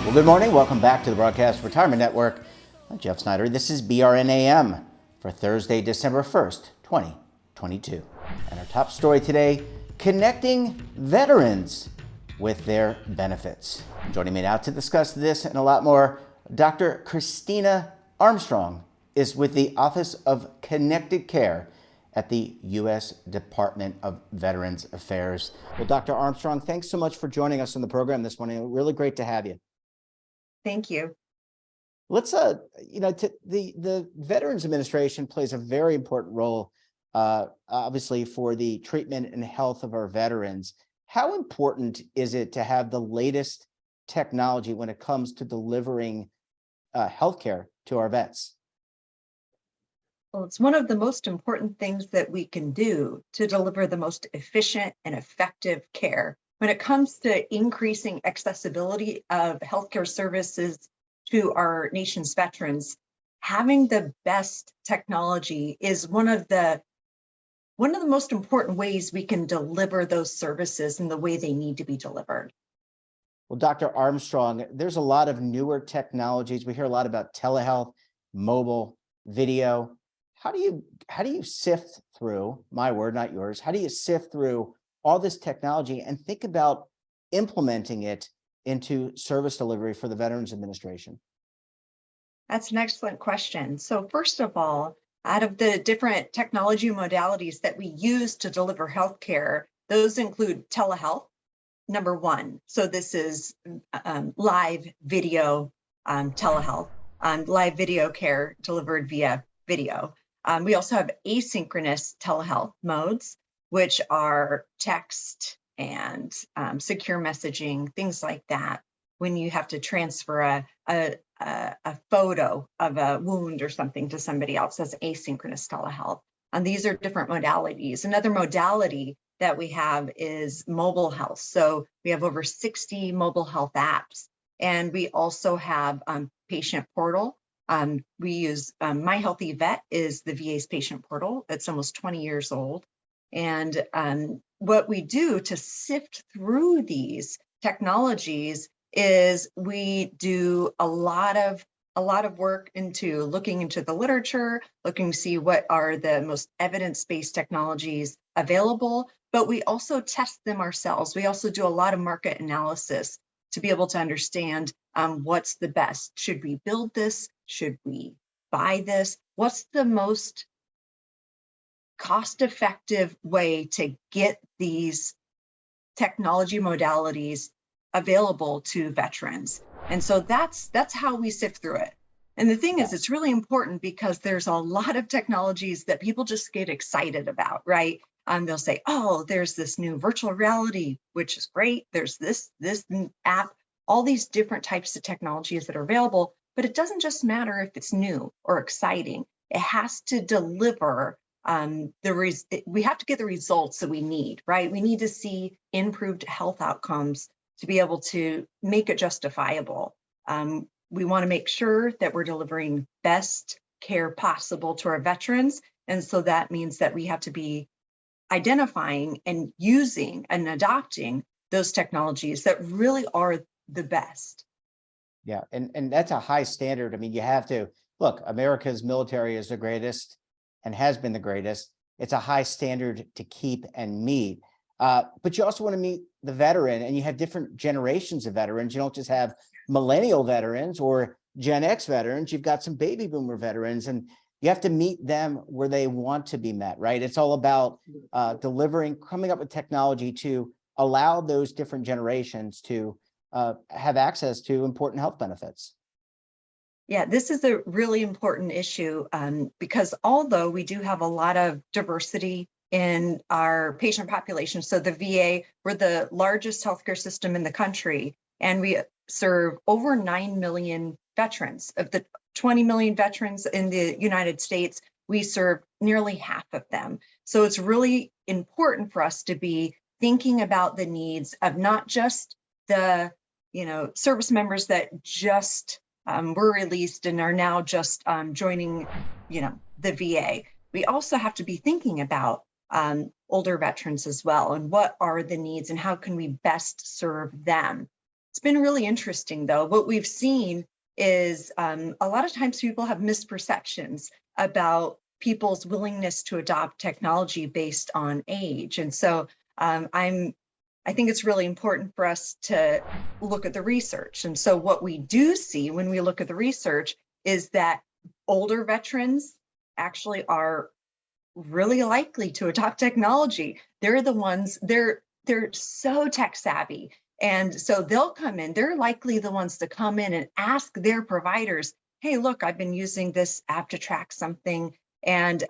Well, good morning. Welcome back to the Broadcast Retirement Network. I'm Jeff Snyder. This is BRN AM for Thursday, December 1st, 2022. And our top story today, connecting veterans with their benefits. Joining me now to discuss this and a lot more, Dr. Christina Armstrong is with the Office of Connected Care at the U.S. Department of Veterans Affairs. Well, Dr. Armstrong, thanks so much for joining us on the program this morning. Really great to have you. Thank you. Let's, the Veterans Administration plays a very important role, obviously, for the treatment and health of our veterans. How important is it to have the latest technology when it comes to delivering healthcare to our vets? Well, it's one of the most important things that we can do to deliver the most efficient and effective care. When it comes to increasing accessibility of healthcare services to our nation's veterans, having the best technology is one of the most important ways we can deliver those services in the way they need to be delivered. Well, Dr. Armstrong, there's a lot of newer technologies. We hear a lot about telehealth, mobile, video. How do you sift through, my word, not yours, how do you sift through all this technology and think about implementing it into service delivery for the Veterans Administration? That's an excellent question. So first of all, out of the different technology modalities that we use to deliver healthcare, those include telehealth, number one. So this is live video telehealth, live video care delivered via video. We also have asynchronous telehealth modes, which are text and secure messaging, things like that. When you have to transfer a photo of a wound or something to somebody else, that's asynchronous telehealth. And these are different modalities. Another modality that we have is mobile health. So we have over 60 mobile health apps. And we also have patient portal. We use My Healthy Vet is the VA's patient portal. It's almost 20 years old. And what we do to sift through these technologies is we do a lot of work into looking into the literature, looking to see what are the most evidence-based technologies available, but we also test them ourselves. We also do a lot of market analysis to be able to understand what's the best. Should we build this? Should we buy this? What's the most cost-effective way to get these technology modalities available to veterans? And so that's how we sift through it. And the thing is, it's really important because there's a lot of technologies that people just get excited about, right? They'll say, oh, there's this new virtual reality, which is great. There's this app, all these different types of technologies that are available, but it doesn't just matter if it's new or exciting. It has to deliver we have to get the results that we need, right? We need to see improved health outcomes to be able to make it justifiable. We want to make sure that we're delivering best care possible to our veterans. And so that means that we have to be identifying and using and adopting those technologies that really are the best. Yeah, and that's a high standard. I mean, you have to, look, America's military is the greatest and has been the greatest. It's a high standard to keep and meet. But you also want to meet the veteran, and you have different generations of veterans. You don't just have millennial veterans or Gen X veterans. You've got some baby boomer veterans, and you have to meet them where they want to be met, right? It's all about coming up with technology to allow those different generations to have access to important health benefits. Yeah, this is a really important issue because although we do have a lot of diversity in our patient population, so the VA, we're the largest healthcare system in the country, and we serve over 9 million veterans. Of the 20 million veterans in the United States, we serve nearly half of them. So it's really important for us to be thinking about the needs of not just the service members that just were released and are now just joining, the VA. We also have to be thinking about older veterans as well, and what are the needs and how can we best serve them. It's been really interesting, though. What we've seen is a lot of times people have misperceptions about people's willingness to adopt technology based on age. And so I think it's really important for us to look at the research. And so what we do see when we look at the research is that older veterans actually are really likely to adopt technology. They're the ones, they're so tech savvy. And so they'll come in, they're likely the ones to come in and ask their providers, hey, look, I've been using this app to track something. And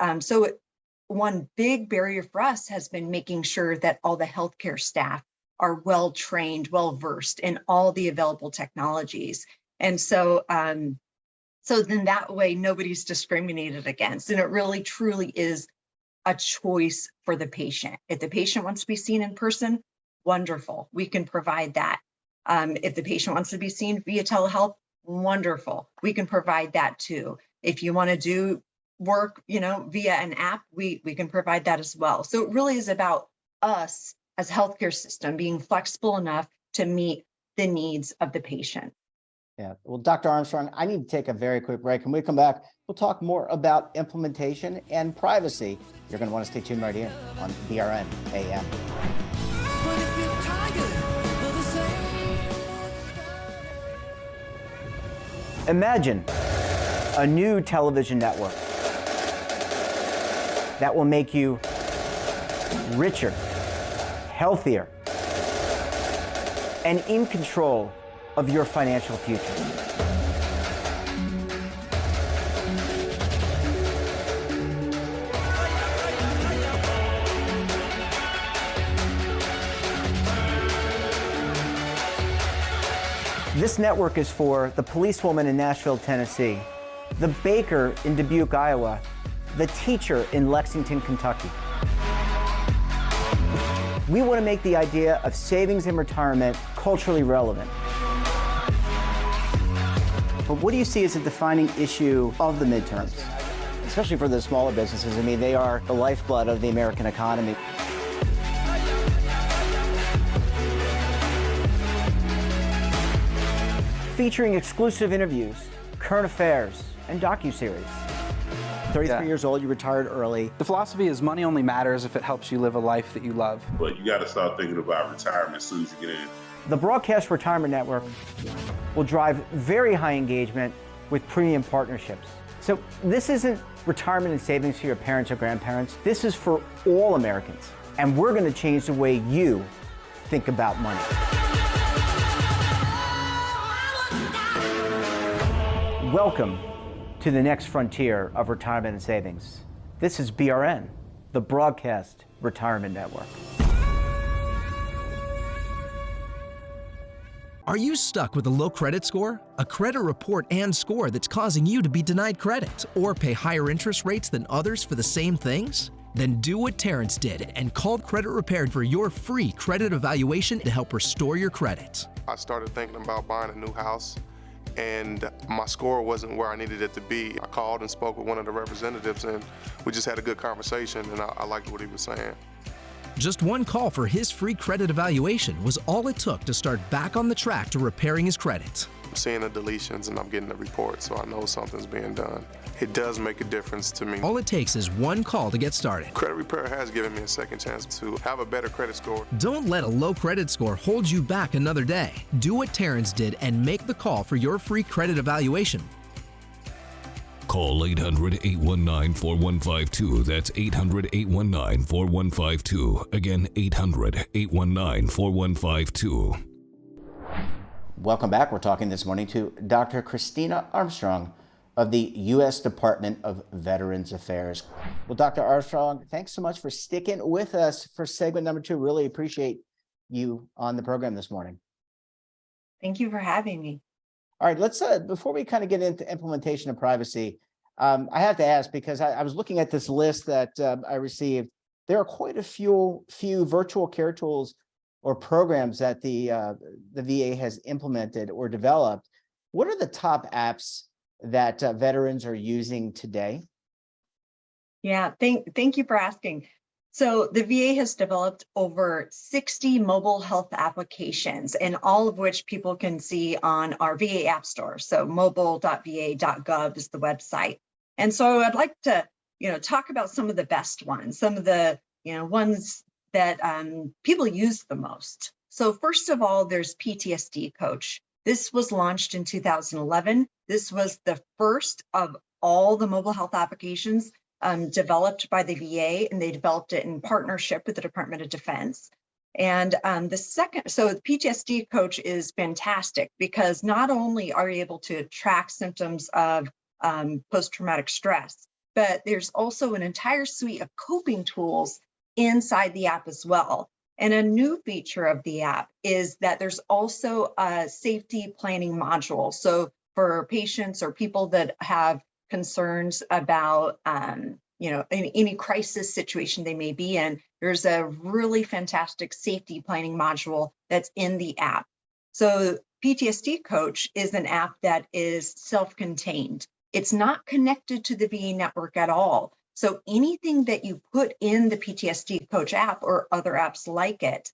one big barrier for us has been making sure that all the healthcare staff are well trained, well versed in all the available technologies. And so then that way nobody's discriminated against. And it really truly is a choice for the patient. If the patient wants to be seen in person, wonderful, we can provide that. If the patient wants to be seen via telehealth, wonderful, we can provide that too. If you want to do work, via an app, we can provide that as well. So it really is about us as a healthcare system being flexible enough to meet the needs of the patient. Yeah. Well, Dr. Armstrong, I need to take a very quick break. When we come back, we'll talk more about implementation and privacy. You're going to want to stay tuned right here on BRN AM. Imagine a new television network that will make you richer, healthier, and in control of your financial future. This network is for the policewoman in Nashville, Tennessee, the baker in Dubuque, Iowa, the teacher in Lexington, Kentucky. We want to make the idea of savings and retirement culturally relevant. But what do you see as a defining issue of the midterms, especially for the smaller businesses? I mean, they are the lifeblood of the American economy. Featuring exclusive interviews, current affairs, and docuseries. 33 years old, you retired early. The philosophy is money only matters if it helps you live a life that you love. But you got to start thinking about retirement as soon as you get in. The Broadcast Retirement Network will drive very high engagement with premium partnerships. So this isn't retirement and savings for your parents or grandparents. This is for all Americans. And we're going to change the way you think about money. Welcome to the next frontier of retirement and savings. This is BRN, the Broadcast Retirement Network. Are you stuck with a low credit score? A credit report and score that's causing you to be denied credit or pay higher interest rates than others for the same things? Then do what Terrence did and call Credit Repaired for your free credit evaluation to help restore your credit. I started thinking about buying a new house, and my score wasn't where I needed it to be. I called and spoke with one of the representatives, and we just had a good conversation, and I liked what he was saying. Just one call for his free credit evaluation was all it took to start back on the track to repairing his credit. I'm seeing the deletions and I'm getting the report, so I know something's being done. It does make a difference to me. All it takes is one call to get started. Credit Repair has given me a second chance to have a better credit score. Don't let a low credit score hold you back another day. Do what Terrence did and make the call for your free credit evaluation. Call 800-819-4152. That's 800-819-4152. Again, 800-819-4152. Welcome back. We're talking this morning to Dr. Christina Armstrong of the U.S. Department of Veterans Affairs. Well, Dr. Armstrong, thanks so much for sticking with us for segment number 2. Really appreciate you on the program this morning. Thank you for having me. All right, let's, before we kind of get into implementation of privacy, I have to ask, because I was looking at this list that I received, there are quite a few virtual care tools or programs that the VA has implemented or developed. What are the top apps that veterans are using today? Yeah, thank you for asking. So the VA has developed over 60 mobile health applications, and all of which people can see on our VA App Store. So mobile.va.gov is the website. And so I'd like to, talk about some of the best ones, some of the, ones that people use the most. So first of all, there's PTSD Coach. This was launched in 2011. This was the first of all the mobile health applications developed by the VA, and they developed it in partnership with the Department of Defense. And the PTSD Coach is fantastic because not only are you able to track symptoms of post-traumatic stress, but there's also an entire suite of coping tools inside the app as well. And a new feature of the app is that there's also a safety planning module. So for patients or people that have concerns about, any crisis situation they may be in, there's a really fantastic safety planning module that's in the app. So PTSD Coach is an app that is self-contained. It's not connected to the VA network at all. So anything that you put in the PTSD Coach app or other apps like it,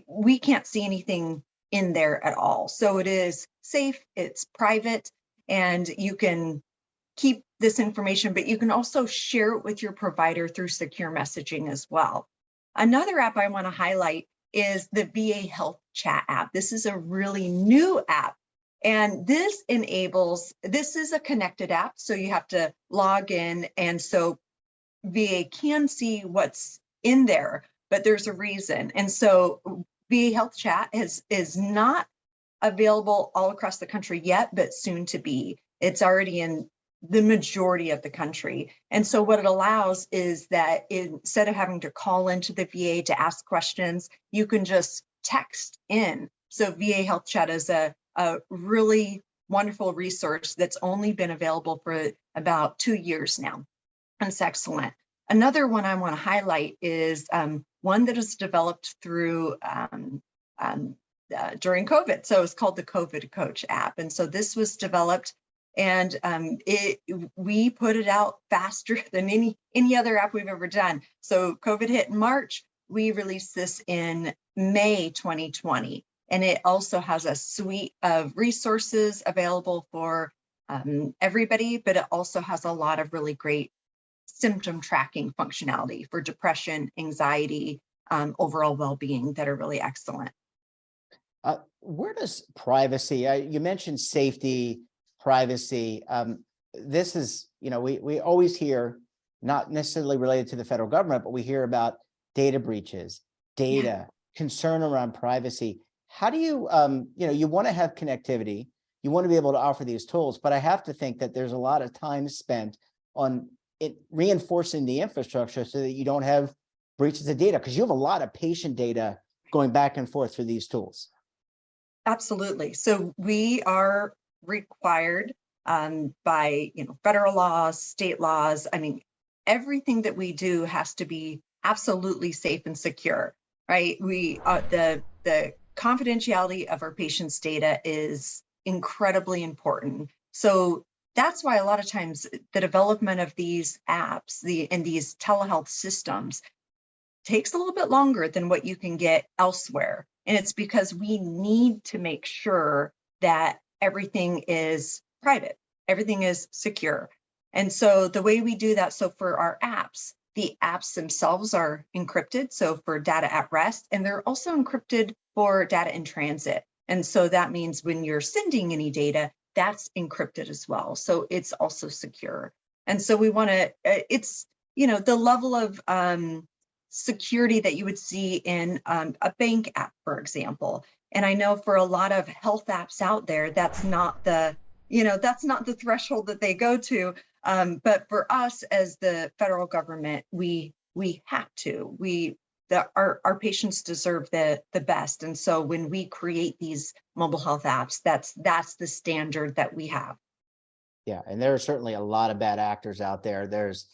we can't see anything in there at all. So it is safe, it's private, and you can keep this information, but you can also share it with your provider through secure messaging as well. Another app I want to highlight is the VA Health Chat app. This is a really new app. And this is a connected app. So you have to log in. And so VA can see what's in there, but there's a reason. And so VA Health Chat is not available all across the country yet, but soon to be. It's already in the majority of the country. And so what it allows is that instead of having to call into the VA to ask questions, you can just text in. So VA Health Chat is a really wonderful resource that's only been available for about 2 years now. And it's excellent. Another one I want to highlight is one that is developed through during COVID. So it's called the COVID Coach app. And so this was developed, and we put it out faster than any other app we've ever done. So COVID hit in March. We released this in May 2020. And it also has a suite of resources available for everybody, but it also has a lot of really great symptom tracking functionality for depression, anxiety, overall well-being that are really excellent. Where does privacy, you mentioned safety, privacy. This is, we always hear, not necessarily related to the federal government, but we hear about data breaches, data, concern around privacy. How do you, you want to have connectivity, you want to be able to offer these tools, but I have to think that there's a lot of time spent on reinforcing the infrastructure so that you don't have breaches of data, because you have a lot of patient data going back and forth through these tools. Absolutely. So we are required by federal laws, state laws. I mean, everything that we do has to be absolutely safe and secure, right? We the confidentiality of our patients' data is incredibly important. So that's why a lot of times the development of these apps, and these telehealth systems takes a little bit longer than what you can get elsewhere. And it's because we need to make sure that everything is private, everything is secure. And so the way we do that, so for our apps, the apps themselves are encrypted, so for data at rest, and they're also encrypted for data in transit. And so that means when you're sending any data, that's encrypted as well. So it's also secure. And so we want to, it's, the level of security that you would see in a bank app, for example. And I know for a lot of health apps out there, that's not the threshold that they go to. But for us as the federal government, we have to. Our patients deserve the best. And so when we create these mobile health apps, that's the standard that we have. Yeah, and there are certainly a lot of bad actors out there. There's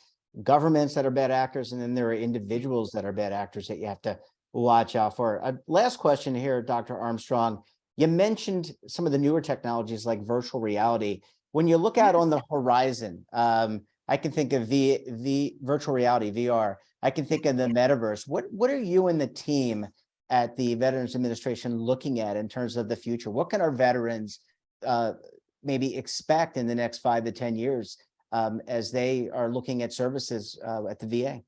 governments that are bad actors, and then there are individuals that are bad actors that you have to watch out for. Last question here, Dr. Armstrong. You mentioned some of the newer technologies like virtual reality. When you look out on the horizon, I I can think of the virtual reality, VR. I can think of the metaverse. What are you and the team at the Veterans Administration looking at in terms of the future? What can our veterans maybe expect in the next 5 to 10 years as they are looking at services at the VA?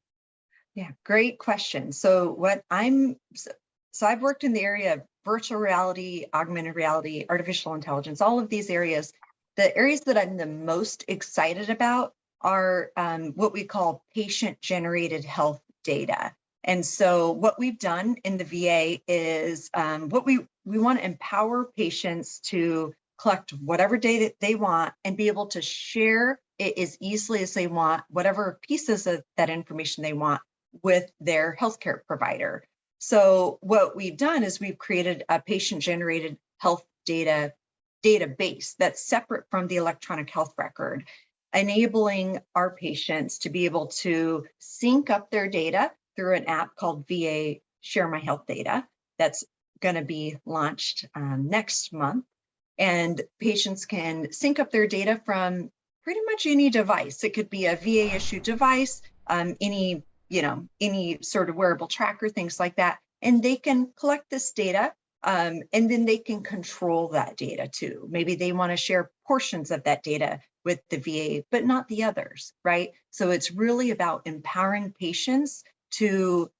Yeah, great question. So I've worked in the area of virtual reality, augmented reality, artificial intelligence, all of these areas. The areas that I'm the most excited about are what we call patient-generated health data. And so what we've done in the VA is we want to empower patients to collect whatever data they want and be able to share it as easily as they want, whatever pieces of that information they want with their healthcare provider. So what we've done is we've created a patient-generated health database that's separate from the electronic health record, enabling our patients to be able to sync up their data through an app called VA Share My Health Data that's going to be launched next month. And patients can sync up their data from pretty much any device. It could be a VA issued device, any sort of wearable tracker, things like that. And they can collect this data and then they can control that data too. Maybe they want to share portions of that data with the VA, but not the others, right? So it's really about empowering patients to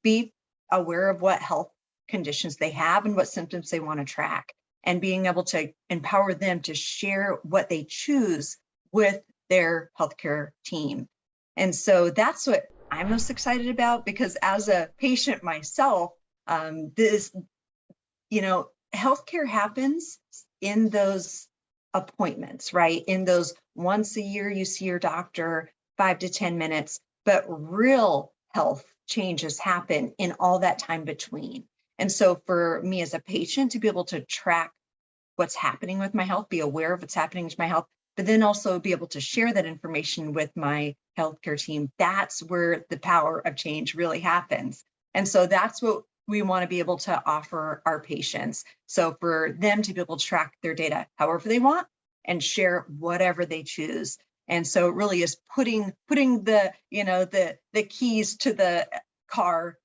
be aware of what health conditions they have and what symptoms they want to track, and being able to empower them to share what they choose with their healthcare team. And so that's what I'm most excited about, because as a patient myself, healthcare happens in those appointments, right? In those once a year, you see your doctor 5 to 10 minutes, but real health changes happen in all that time between. And so for me as a patient to be able to track what's happening with my health, be aware of what's happening to my health, but then also be able to share that information with my healthcare team, that's where the power of change really happens. And so that's what we want to be able to offer our patients. So for them to be able to track their data however they want and share whatever they choose. And so it really is putting the keys to the car,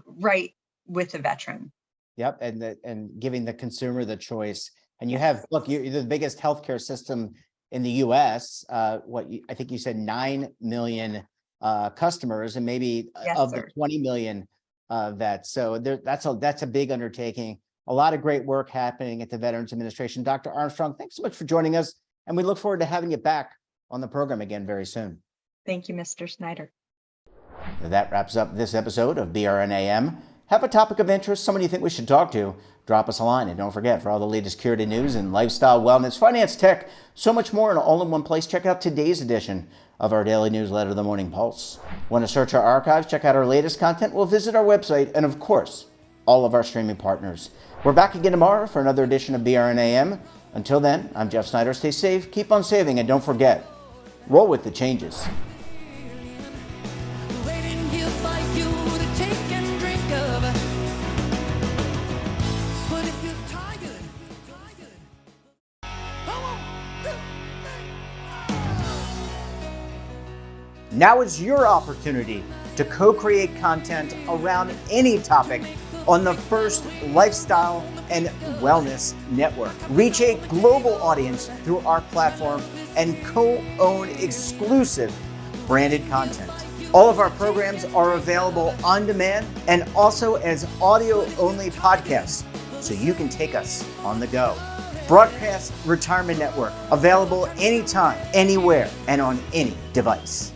right with the veteran. Yep, and giving the consumer the choice. And you have, look, you're the biggest healthcare system in the U.S. I think you said 9 million customers, and maybe Yes, of sir. the 20 million vets. So that's a big undertaking. A lot of great work happening at the Veterans Administration. Dr. Armstrong, thanks so much for joining us, and we look forward to having you back on the program again very soon. Thank you, Mr. Snyder. That wraps up this episode of BRN AM. Have a topic of interest, someone you think we should talk to, drop us a line. And don't forget, for all the latest security news and lifestyle, wellness, finance, tech, so much more in all in one place, check out today's edition of our daily newsletter, The Morning Pulse. Want to search our archives, check out our latest content? Well, visit our website and, of course, all of our streaming partners. We're back again tomorrow for another edition of BRN AM. Until then, I'm Jeff Snyder. Stay safe, keep on saving, and don't forget, roll with the changes. Waiting here for you to take and drink of. But if you're tired, Now is your opportunity to co-create content around any topic on the first lifestyle and wellness network. Reach a global audience through our platform and co-own exclusive branded content. All of our programs are available on demand and also as audio-only podcasts, so you can take us on the go. Broadcast Retirement Network, available anytime, anywhere, and on any device.